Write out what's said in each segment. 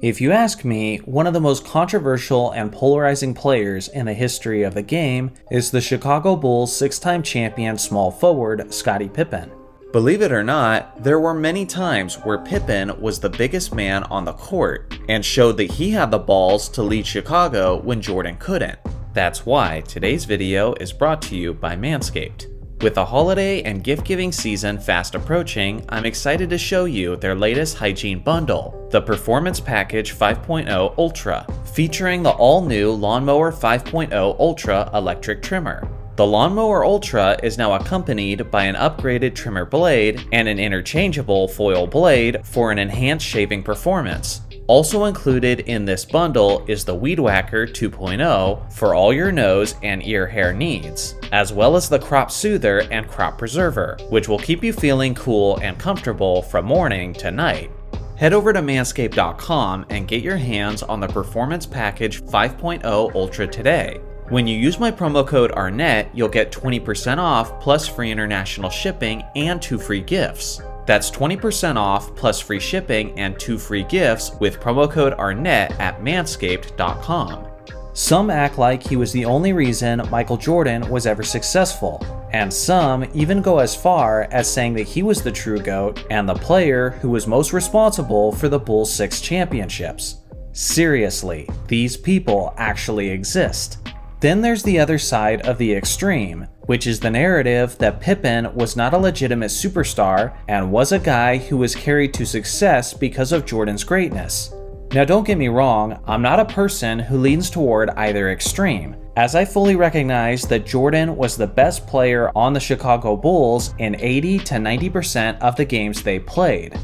If you ask me, one of the most controversial and polarizing players in the history of the game is the Chicago Bulls 6-time champion small forward Scottie Pippen. Believe it or not, there were many times where Pippen was the biggest man on the court and showed that he had the balls to lead Chicago when Jordan couldn't. That's why today's video is brought to you by Manscaped. With the holiday and gift-giving season fast approaching, I'm excited to show you their latest hygiene bundle, the Performance Package 5.0 Ultra, featuring the all-new Lawnmower 5.0 Ultra electric trimmer. The Lawnmower Ultra is now accompanied by an upgraded trimmer blade and an interchangeable foil blade for an enhanced shaving performance. Also included in this bundle is the Weed Whacker 2.0 for all your nose and ear hair needs, as well as the Crop Soother and Crop Preserver, which will keep you feeling cool and comfortable from morning to night. Head over to manscaped.com and get your hands on the Performance Package 5.0 Ultra today. When you use my promo code ARNETT, you'll get 20% off plus free international shipping and 2 free gifts. That's 20% off plus free shipping and 2 free gifts with promo code ARNETT at manscaped.com. Some act like he was the only reason Michael Jordan was ever successful, and some even go as far as saying that he was the true GOAT and the player who was most responsible for the Bulls' 6 championships. Seriously, these people actually exist. Then there's the other side of the extreme, which is the narrative that Pippen was not a legitimate superstar and was a guy who was carried to success because of Jordan's greatness. Now don't get me wrong, I'm not a person who leans toward either extreme, as I fully recognize that Jordan was the best player on the Chicago Bulls in 80 to 90% of the games they played.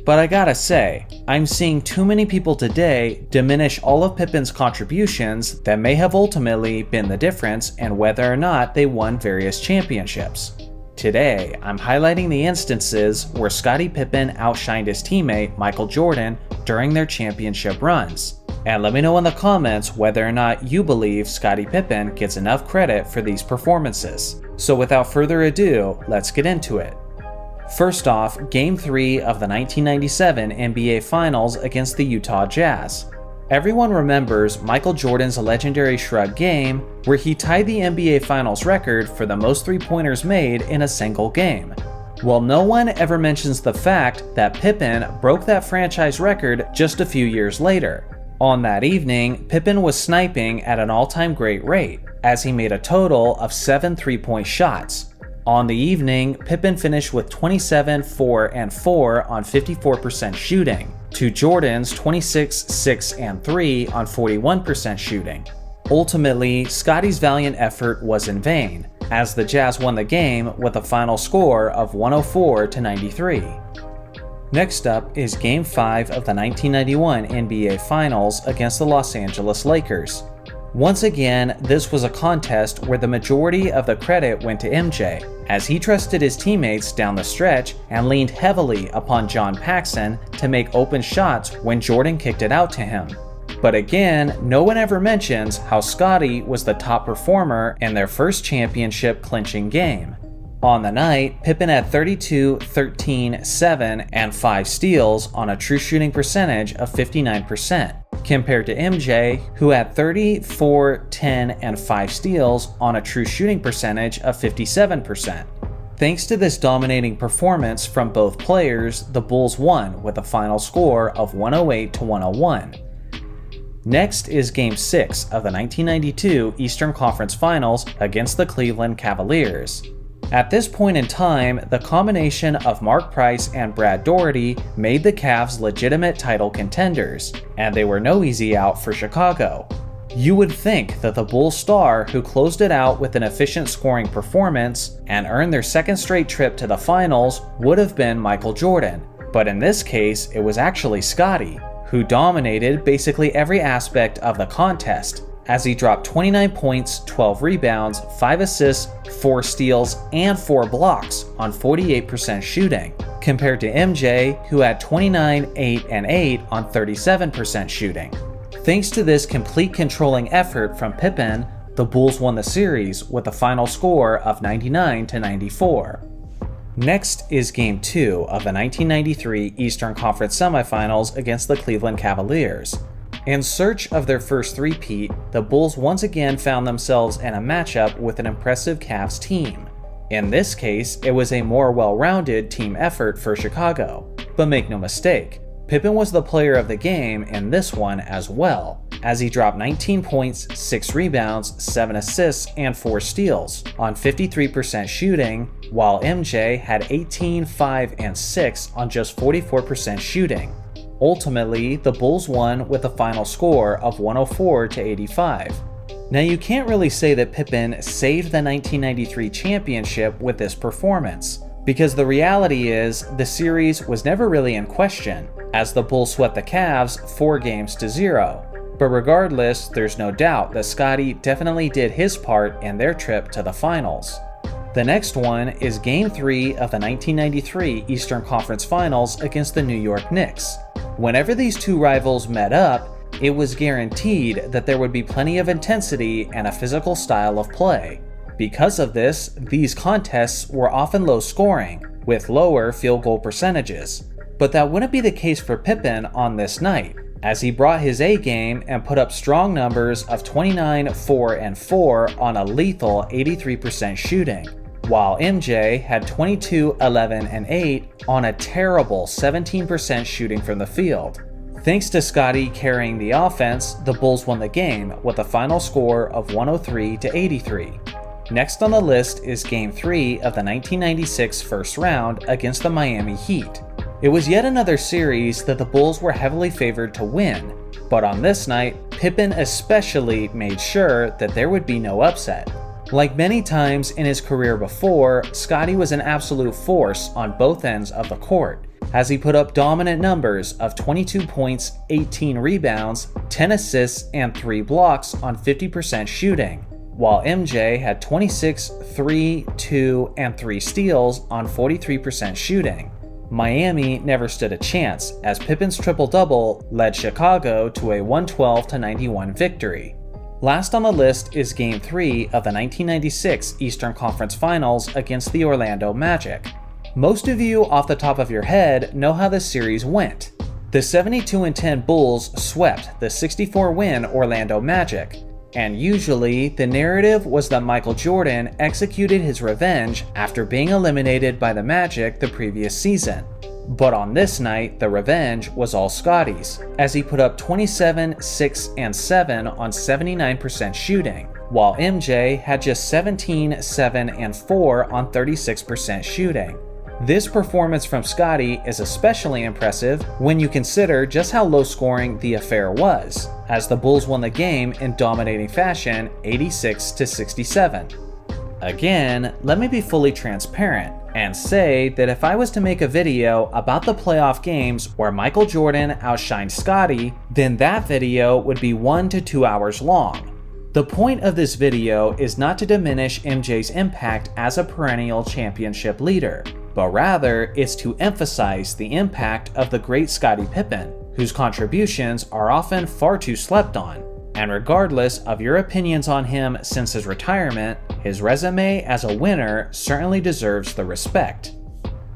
But I gotta say, I'm seeing too many people today diminish all of Pippen's contributions that may have ultimately been the difference in whether or not they won various championships. Today, I'm highlighting the instances where Scottie Pippen outshined his teammate Michael Jordan during their championship runs. And let me know in the comments whether or not you believe Scottie Pippen gets enough credit for these performances. So without further ado, let's get into it. First off, Game 3 of the 1997 NBA Finals against the Utah Jazz. Everyone remembers Michael Jordan's legendary shrug game, where he tied the NBA Finals record for the most three-pointers made in a single game. Well, no one ever mentions the fact that Pippen broke that franchise record just a few years later. On that evening, Pippen was sniping at an all-time great rate, as he made a total of 7 three-point shots. On the evening, Pippen finished with 27, 4, and 4 on 54% shooting, to Jordan's 26, 6, and 3 on 41% shooting. Ultimately, Scottie's valiant effort was in vain, as the Jazz won the game with a final score of 104-93. Next up is Game 5 of the 1991 NBA Finals against the Los Angeles Lakers. Once again, this was a contest where the majority of the credit went to MJ, as he trusted his teammates down the stretch and leaned heavily upon John Paxson to make open shots when Jordan kicked it out to him. But again, no one ever mentions how Scottie was the top performer in their first championship clinching game. On the night, Pippen had 32, 13, 7, and 5 steals on a true shooting percentage of 59%. Compared to MJ, who had 30, 4, 10, and 5 steals on a true shooting percentage of 57%. Thanks to this dominating performance from both players, the Bulls won with a final score of 108-101. Next is Game 6 of the 1992 Eastern Conference Finals against the Cleveland Cavaliers. At this point in time, the combination of Mark Price and Brad Daugherty made the Cavs legitimate title contenders, and they were no easy out for Chicago. You would think that the Bulls star who closed it out with an efficient scoring performance and earned their second straight trip to the finals would have been Michael Jordan, but in this case, it was actually Scottie, who dominated basically every aspect of the contest, as he dropped 29 points, 12 rebounds, 5 assists, 4 steals, and 4 blocks on 48% shooting, compared to MJ, who had 29, 8, and 8 on 37% shooting. Thanks to this complete controlling effort from Pippen, the Bulls won the series with a final score of 99-94. Next is Game 2 of the 1993 Eastern Conference Semifinals against the Cleveland Cavaliers. In search of their first three-peat, the Bulls once again found themselves in a matchup with an impressive Cavs team. In this case, it was a more well-rounded team effort for Chicago. But make no mistake, Pippen was the player of the game in this one as well, as he dropped 19 points, 6 rebounds, 7 assists, and 4 steals on 53% shooting, while MJ had 18, 5, and 6 on just 44% shooting. Ultimately, the Bulls won with a final score of 104-85. Now, you can't really say that Pippen saved the 1993 championship with this performance, because the reality is the series was never really in question, as the Bulls swept the Cavs 4-0. But regardless, there's no doubt that Scottie definitely did his part in their trip to the finals. The next one is Game 3 of the 1993 Eastern Conference Finals against the New York Knicks. Whenever these two rivals met up, it was guaranteed that there would be plenty of intensity and a physical style of play. Because of this, these contests were often low scoring, with lower field goal percentages. But that wouldn't be the case for Pippen on this night, as he brought his A game and put up strong numbers of 29, 4, and 4 on a lethal 83% shooting, while MJ had 22, 11, and 8 on a terrible 17% shooting from the field. Thanks to Scottie carrying the offense, the Bulls won the game with a final score of 103-83. Next on the list is Game 3 of the 1996 first round against the Miami Heat. It was yet another series that the Bulls were heavily favored to win, but on this night, Pippen especially made sure that there would be no upset. Like many times in his career before, Scottie was an absolute force on both ends of the court, as he put up dominant numbers of 22 points, 18 rebounds, 10 assists, and 3 blocks on 50% shooting, while MJ had 26, 3, 2, and 3 steals on 43% shooting. Miami never stood a chance, as Pippen's triple-double led Chicago to a 112-91 victory. Last on the list is Game 3 of the 1996 Eastern Conference Finals against the Orlando Magic. Most of you off the top of your head know how this series went. The 72-10 Bulls swept the 64-win Orlando Magic, and usually the narrative was that Michael Jordan executed his revenge after being eliminated by the Magic the previous season. But on this night, the revenge was all Scottie's, as he put up 27, 6, and 7 on 79% shooting, while MJ had just 17, 7, and 4 on 36% shooting. This performance from Scottie is especially impressive when you consider just how low scoring the affair was, as the Bulls won the game in dominating fashion 86-67. Again, let me be fully transparent and say that if I was to make a video about the playoff games where Michael Jordan outshined Scottie, then that video would be 1 to 2 hours long. The point of this video is not to diminish MJ's impact as a perennial championship leader, but rather it's to emphasize the impact of the great Scottie Pippen, whose contributions are often far too slept on. And regardless of your opinions on him since his retirement, his resume as a winner certainly deserves the respect.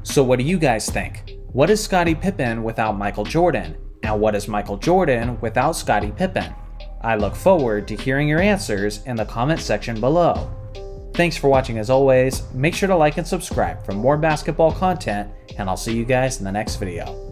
So what do you guys think? What is Scottie Pippen without Michael Jordan? And what is Michael Jordan without Scottie Pippen? I look forward to hearing your answers in the comment section below. Thanks for watching as always. Make sure to like and subscribe for more basketball content, and I'll see you guys in the next video.